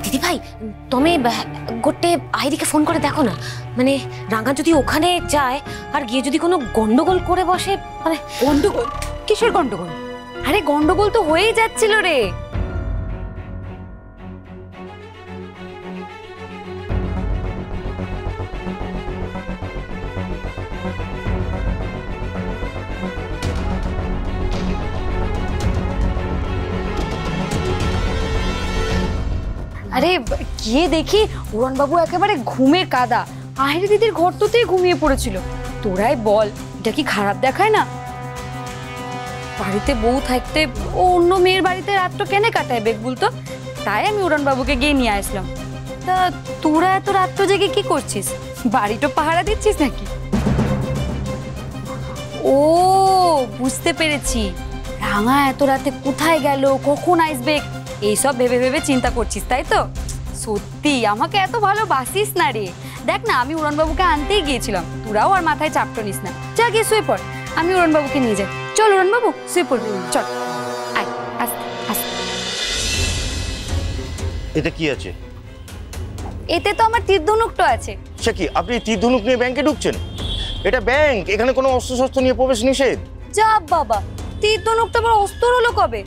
দিদি ভাই তুমি গোটে আইরিকে ফোন করে দেখো না, মানে রাঙা যদি ওখানে যায় আর গিয়ে যদি কোনো গন্ডগোল করে বসে। মানে গন্ডগোল? কিসের গন্ডগোল? আরে গন্ডগোল তো হয়েই যাচ্ছিল রে। আরে গিয়ে দেখি উড়নবাবু একেবারে ঘুমে কাদা, আহিরি দিদির ঘরটাতেই ঘুমিয়ে পড়েছিল। তোরাই বল, এটা কি খারাপ দেখায় না? বাড়িতে বউ থাকতে ও অন্য মেয়ের বাড়িতে রাতটা কেনে কাটায় বেগ বলতো? তাই আমি উড়নবাবুকে গিয়ে নিয়ে আসলাম। তা তোরা এত রাত্র জেগে কি করছিস? বাড়িটা পাহারা দিচ্ছিস নাকি? ও বুঝতে পেরেছি, রাঙা এত রাতে কোথায় গেল, কখন আসবে এইসব ভেবে ভেবে চিন্তা করছিস, তাই তো? সত্যি আমাকে এত ভালোবাসিস না রে। দেখ না, আমি উড়নবাবুকে আনতেই গিয়েছিলাম, তোরাও আর মাথায় চাপটো নিস না। যা গিয়ে শুয়ে পড়, আমি উড়নবাবুকে নিয়ে যাই। চল উড়নবাবু, শুয়ে পড়বি, চল। আয়, আস্তে আস্তে। এটা কি আছে? এতে তো আমার তীর ধনুকটা আছে। সে কি, আপনি তীর ধনুক নিয়ে ব্যাংকে ঢুকছেন? এটা ব্যাংক, এখানে কোনো অস্ত্রশস্ত্র নিয়ে প্রবেশ নিষেধ। যা বাবা, তীর ধনুকটা আবার অস্ত্র হলো কবে?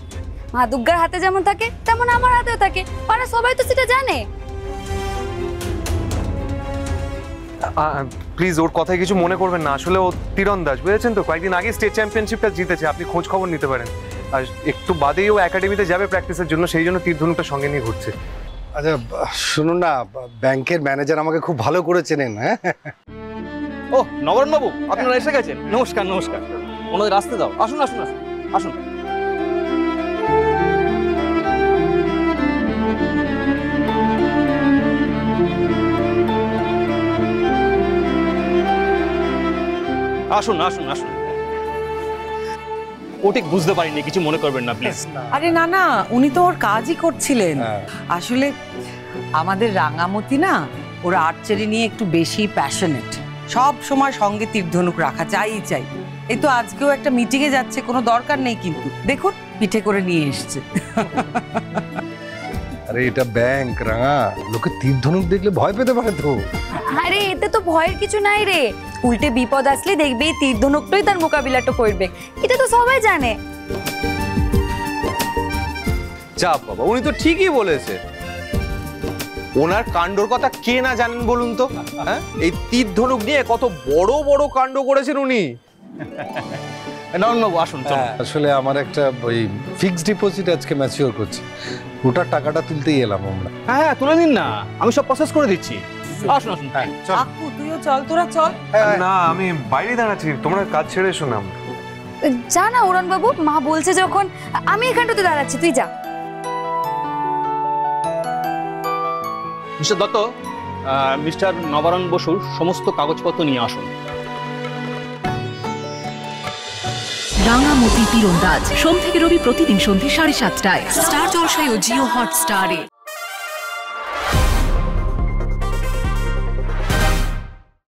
মা দুর্গার হাতে যেমন থাকে তেমন আমার হাতেও থাকে, পাড়া সবাই তো সেটা জানে। প্লিজ ওর কথায় কিছু মনে করবেন না, আসলে ও তীরন্দাজ, বুঝেছেন তো? কয়েকদিন আগে স্টেট চ্যাম্পিয়নশিপটা জিতেছে, আপনি খোঁজ খবর নিতে পারেন। আর একটু বাদেই ও একাডেমিতে যাবে প্র্যাকটিসের জন্য, সেই জন্য তীর ধনুকটা সঙ্গে নিয়ে ঘুরছে। আচ্ছা শুনুন না, ব্যাংকের ম্যানেজার আমাকে খুব ভালো করে চেনেন। হ্যাঁ, ও নবরণ বাবু, আপনারা এসে গেছেন। নমস্কার নমস্কার, ওনাদের আসতে দাও। আসুন আসুন আসুন আসুন। আসুন আসুন আসুন। ও ঠিক বুঝতে পারিনি, কিছু মনে করবেন না প্লিজ। আরে না না, উনি তো ওর কাজই করছিলেন। আসলে আমাদের রাঙামতি না, ওর আর্চারি নিয়ে একটু বেশি প্যাশনেট, সব সময় সঙ্গে তীরধনুক রাখা চাই। এই তো আজকেও একটা মিটিং এ যাচ্ছে, কোনো দরকার নেই, কিন্তু দেখুন পিঠে করে নিয়ে এসছে। আরে এটা ব্যাংক রাঙা, লোকে তীর ধনুক দেখলে ভয় পেতে পারে তো। আরে এতে তো ভয়ের কিছু নাই রে, উল্টে বিপদ আসলে দেখবি তীর ধনুকটাই তার মোকাবিলাটা করবে, এটা তো সবাই জানে। চাপ বাবা, উনি তো ঠিকই বলেছে। ওনার কাণ্ডর কথা কে না জানেন বলুন তো? হ্যাঁ, এই তীর ধনুক নিয়ে কত বড় বড় কাণ্ড করেছেন উনি। নবরণ বাবু আসুন। আসলে আমার একটা ওই ফিক্সড ডিপোজিট আজকে ম্যাচিওর করছে, ওটার টাকাটা তুলতেই এলাম আমরা। হ্যাঁ হ্যাঁ, তুলে নিন না, আমি সব প্রসেস করে দিচ্ছি। আসুন আসুন। আকু তুইও চল, তোরা চল। না, আমি বাইরে দাঁড়াচ্ছি, তোমরা কাজ ছেড়ে এসো না। যা না উড়নবাবু, মা বলছে যখন, আমি এখানটাতে দাঁড়াচ্ছি, তুই যা। মিস্টার দত্ত, মিস্টার নবরণ বসুর সমস্ত কাগজপত্র নিয়ে আসুন। রাঙামতি তীরন্দাজ সোম থেকে রবি প্রতিদিন সন্ধ্যে 7:30টায় স্টার জলসায় ও জিও হটস্টারে।